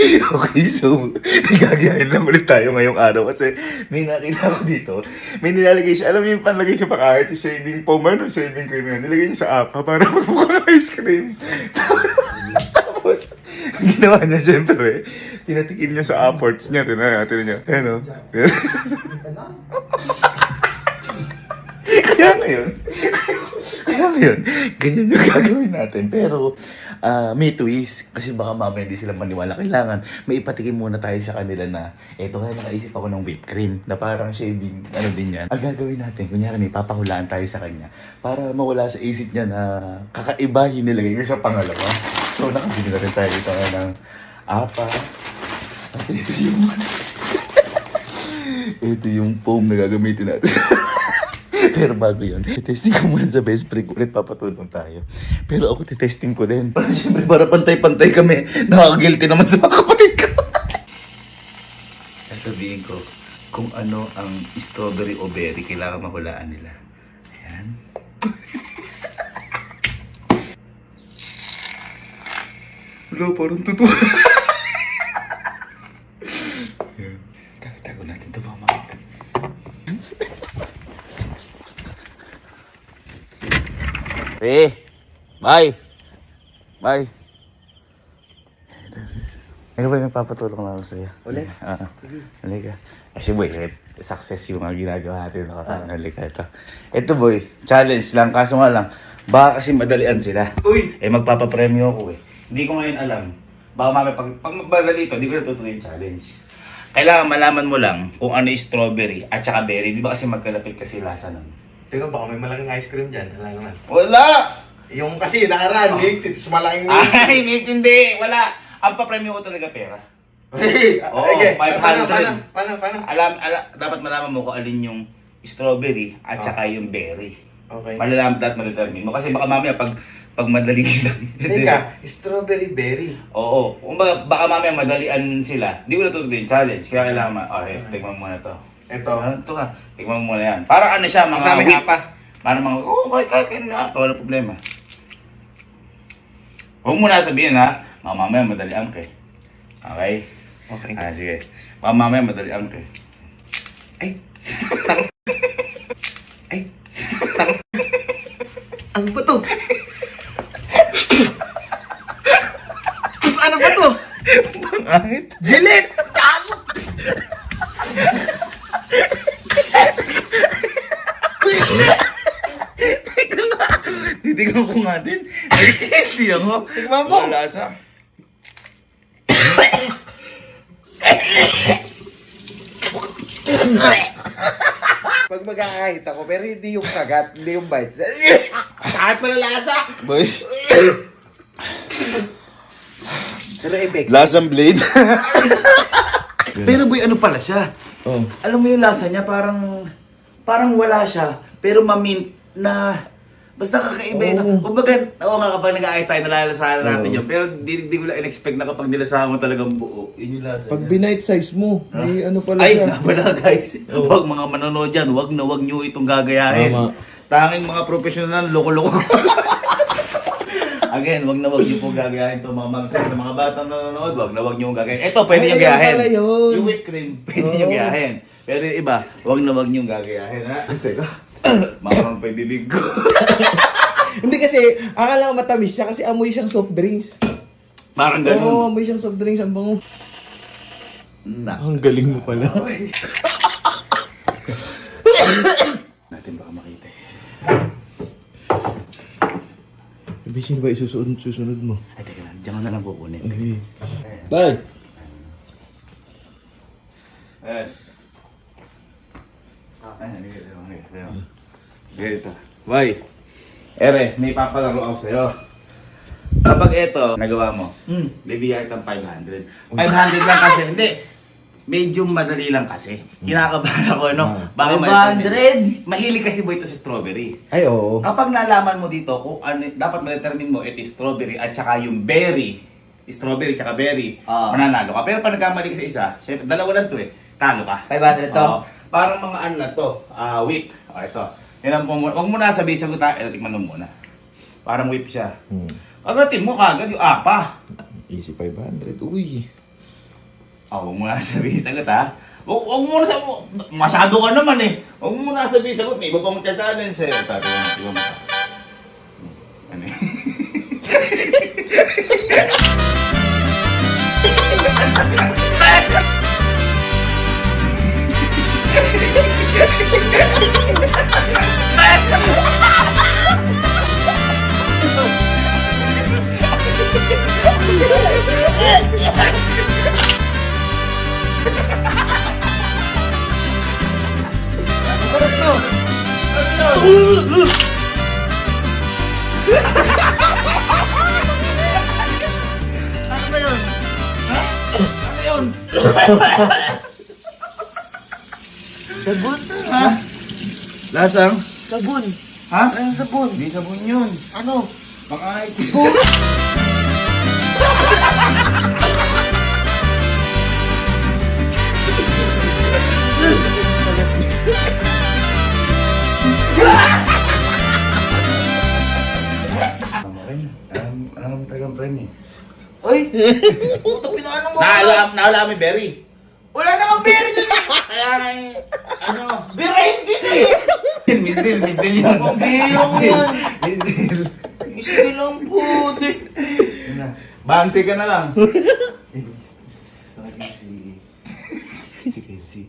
Okay, so gagayahin lang ulit tayo ngayong araw kasi may nakita ko dito. May nilalagay siya, alam mo yung panlagay siya pang-ahit, yung shaving foam, ano, shaving cream yun. Nilagay niya sa apa para magmukhang ice cream. Tapos, ang ginawa niya syempre, tinatikin niya sa apports niya, tinan niya. Ano? Kaya ngayon, ganyan yung gagawin natin. Pero, may twist. Kasi baka mamaya hindi sila maniwala. Kailangan, may ipatikin muna tayo sa kanila na, eto kaya nakaisip ako ng whipped cream, na parang shaving, ano din yan. Ang gagawin natin, kunyari may papahulaan tayo sa kanya, para mawala sa isip niya na kakaiba yung nilagay ko sa pangalawa. So, nakabili na rin tayo dito ng apa. At ito yung foam na gagamitin natin. Pero bago yun, testing ko muna sa best friend ko, ulit papatulong tayo. Pero ako testing ko din. Para syempre, para pantay-pantay kami. Nakaka-guilty naman sa mga kapatid ko. Sasabihin ko, kung ano ang strawberry o berry, kailangan mahulaan nila. Ayan. Wala, parang totoo. Ayan. Tago natin ito baka makita. Bye! Bye! Ano ba yung papatulong lang ako sa'yo? Ulit? Halika. Kasi boy, success yung mga ginagawa natin. Halika ito. Ito boy, challenge lang. Kaso nga lang, baka kasi madalian sila. Uy! Eh magpapapremyo ako eh. Hindi ko ngayon alam. Baka mamaya pag magbagal dito, hindi ko natutuloy yung challenge. Kailangan malaman mo lang kung ano yung strawberry at saka berry. Di ba kasi magkalapit kasi lasa nun? Teka, baka may malaking ice cream dyan. Wala naman. Wala! Yung kasi nakaraan, it's malaking Ay, hindi! Wala! Ang papremyo ko talaga pera. Hey! Oo, Okay, 500. Paano? Dapat malaman mo kung alin yung strawberry at saka yung berry. Okay. Malalaman at malitarmin mo. Kasi baka mamaya pag madali lang. Teka, strawberry berry. Oo. Kung baka mamaya madalian sila. Hindi ko natutuloy yung challenge. Kaya kailangan okay, tignan mo muna to. Ito. Ito ka. Tignan mo muna yan. Para ano siya, mga Kasama whip. apa. Para mga, kaya na. Wala problema. Huwag mo na sabihin ha. Mamaya madalian ka. Okay? Okay. Sige. Mamaya madalian ka. Ay. Ay. Ano ba to? Ano ba to? Pangahit. Gillette! Teka nga. Titignan ko nga din. Hindi ako. Tignan mo. Wala lasa. Pag mag-aahit ako, pero hindi yung kagat, hindi yung bites. Kahit malalasa! Boy. Pero effect. Lasang blade. Pero boy, ano pala siya? Oh. Alam mo yung lasa niya, parang wala siya. Pero mamint na, basta kakaiba yun. Kumbaga, oo nga kapag nag-aay tayo, nalalasahan natin yun. Pero di ko lang in-expect na kapag nilasahan mo talagang buo. Yun yung lasa Pag niya. binight size mo, may ano pala Ay, siya. wala guys. Huwag mga manonood dyan, wag nyo itong gagayahin. Tama. Tanging mga professional, loko-loko. Again, wag nyo po gagayahin itong mga magsas sa mga batang nanonood. Wag nyo gagayahin. Ito, pwede nyo Ay, gayahin. pala yun. Yung whipped cream, pwede nyo gayahin. Pero yung iba, wag nyo gagayahin ha. Teka, makamang pa yung bibig ko. Hindi kasi, akala ko matamis siya kasi amoy siyang soft drinks. Parang Oo, ganun. amoy siyang soft drinks. Ang bango. Na. Ang galing mo pala. Natin baka makita eh. Sino ba susunod mo? Ay, teka lang, diyan ko na lang kukunin. Okay. Bye! Ayan. Ganito. Bye. Ere, may papalaro ako sa'yo. Kapag ito, nagawa mo, bibigyan kitang 500. 500 lang kasi, hindi. Medyo madali lang kasi. Kinakabahan ako, no? Baka 500? Mahilig kasi boy ito sa strawberry. Ay, oo. Kapag nalaman mo dito kung ano, dapat ma-determine mo ito strawberry at saka yung berry, strawberry at saka berry, mananalo ka. Pero pag nagkamali ka sa isa, syempre, dalawa lang to eh, talo ka. 500 to? Oo. Parang mga ano na to, whip. O, ito. Yan mo, wag mo na sabihin sa guta, tikman mo muna. Parang whip siya. Agatin mo kagad yung apa. Easy 500. Uy. Huwag mo na sabihin sagot ha. Huwag mo na sabihin. Masyado ka naman eh. Huwag mo na sabihin sagot. May iba pang challenge sa'yo. Ito mo. Ano eh? Ano ba yun? Ha? Ano yun? Sabon. Ha? Lasang? Sabon. Ha? Anong sabon? Hindi sabon yun. Ano? Baka Alam mo talagang premyo. Uy! Puto, pinaano mo? Naala mo yung berry. Wala namang berry dun eh! Kaya nga eh, ano? Birahin din eh! Miss Deal yun. Ang biro mo yan. Miss Deal. Gusto lang po, Bansi ka na lang. Si Kelsey.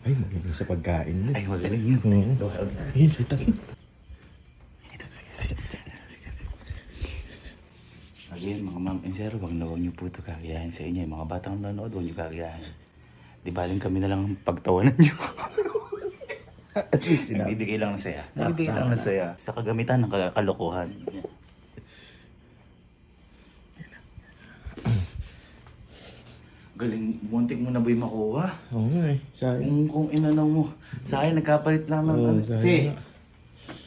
Ay, magaling sa pagkain mo. Ay, magaling yun. Ayun, sa tabi. Again, mga ma'am and sir, huwag niyo po ito kakayahin sa inyo. Mga batang nanonood, huwag niyo kakayahin. Di baling kami na lang ang pagtawanan niyo. At least, Nagbibigay lang ng saya. Nagbibigay lang ng saya. Sa kagamitan ng kalokohan. Galing, muntik mo na ba yung makuha? Oo nga eh, sayang. Kung inano mo. Sa akin, nagkapalit lang ng ano. sayang nga.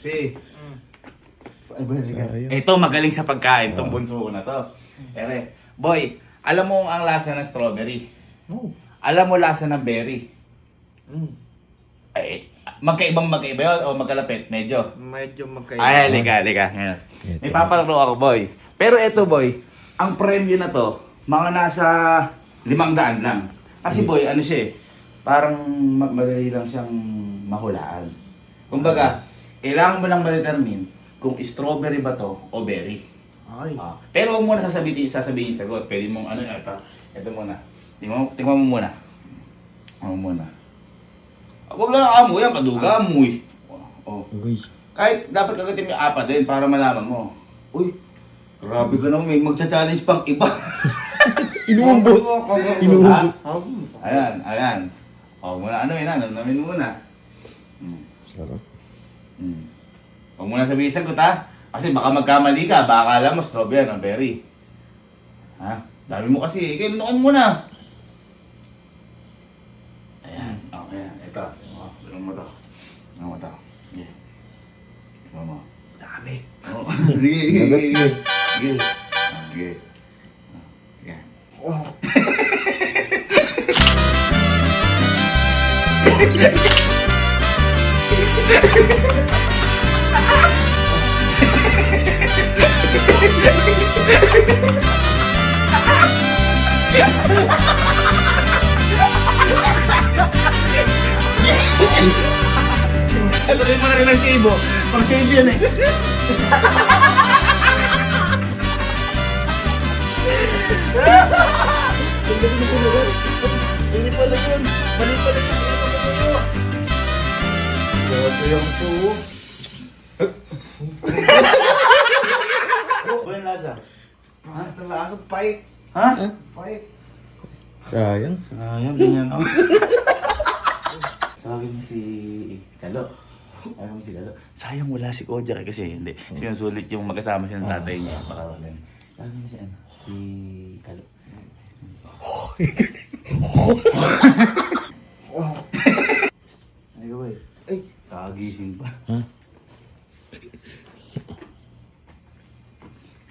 Sayang. Ito, magaling sa pagkain. Itong bunso ko na to. Ere, boy, alam mo ang lasa ng strawberry. Oo. Alam mo lasa ng berry. Ay, magkaibang magkaiba yun o magkalapit? Medyo. Medyo magkaiba. Ay, halika. Ngayon. May papalaro ako, boy. Pero ito, boy, ang premyo na to, mga nasa 500 lang. Kasi, boy, ano siya eh, parang madali lang siyang mahulaan. Kumbaga, kailangan mo lang ma-determine kung strawberry ba to o berry. Ay. Pero huwag mo na sasabihin yung sagot. Pwede mong ano, ito muna. Tingnan mo muna. Ano muna. Huwag lang amoy, ang kaduga amoy. Oh. Uy. Kahit dapat kagatin mo yung apat din para malaman mo. Uy, grabe ka naman, may magcha-challenge pang iba. Inuumbos. Inuumbos. Ayan. O, muna ano yun, namin muna. Sarap. Huwag mo na sabihin sagot ha. Kasi baka magkamali ka, baka alam mo strawberry o berry. Ha? Dami mo kasi, noon mo na. Ayan, ayan, ito. Ganun mo to. Ganun mo to. Yeah. Ganun mo. Dami. Oo. Sige. Sige. Yan. Wow. Lagay mo na rin ang kibo. Pang shave yan eh. Hindi pala yun. Mali pala yun. Sayang po. Ano yung lasa? Talasa, pait. Ha? Pait. Sayang. Sayang, ganyan ako. Tawagin mo si Kalo. Tawagin mo si Kalo. Sayang wala si Kojak kasi hindi. Sinusulit yung magkasama siya ng tatay niya. Baka wala. Tawagin mo si ano? Si Kalo. Ay, boy. Ay, kagising pa. Ha?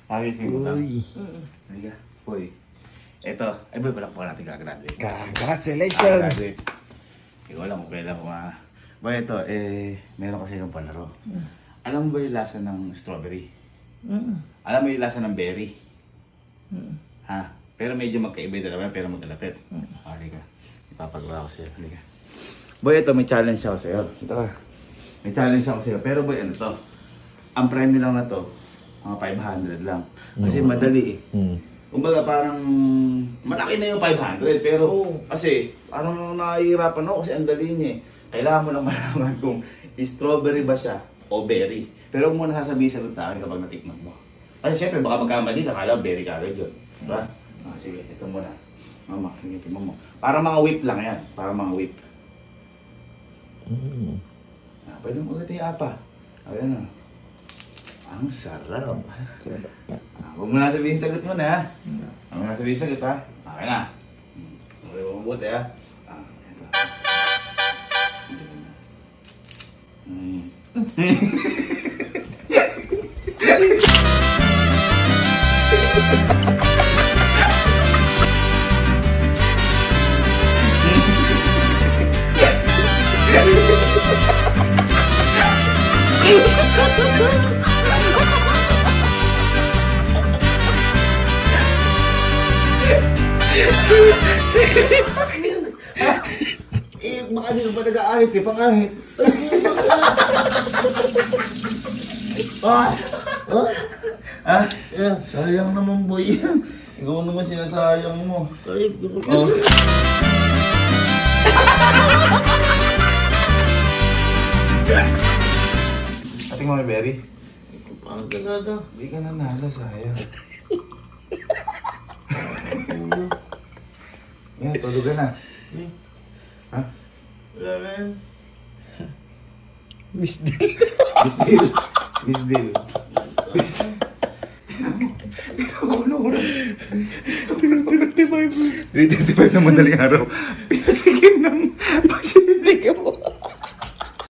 Kagising pa. Uy. Halika, boy. Eto, ay boy, palakpakan natin kagraduate. Congratulations. Kagraduate. Ikaw lang kung kailan ko Boy, ito, meron kasi yung palaro. Alam mo ba yung lasa ng strawberry? Alam mo yung lasa ng berry? Ha? Pero medyo magkaiba din naman, pero magkalapit. Halika. Ipapagawa ko sa'yo. Halika. Boy, ito, may challenge ako sa'yo. Ito ka. May challenge ako sa'yo. Pero boy, ano to? Ang prime lang na to, mga 500 lang. Kasi madali eh. Kumbaga parang malaki na yung 500 pero kasi parang nahihirapan ako kasi ang dali niya eh. Kailangan mo lang malaman kung strawberry ba siya o berry. Pero huwag mo na sasabihin sagot sa akin kapag natikman mo. Kasi syempre baka magkamali ka, kala berry ka agad yun. Diba? Sige, ito muna. Mama, hingipin mo. Para mga whip lang yan. Para mga whip. Pwede mo ulit yung apa. Ayan na. Ang sarap. Huwag mo na sabihin sagot mo na. Huwag mo na sabihin sagot ha. Okay na. Okay mo mabuti ha. Ito. Baka di ka pa nag-aahit eh, pang-ahit. Sayang naman boy. Ikaw naman sinasayang mo. Oh. Ating mga berry. Ang talaga. Hindi ka nanalo, sayang. Yan, tulog ka na. Ha? Wala na yan. Miss D. Miss Dil. Miss Dil. Miss... Ano oras? 3:35 na madaling araw.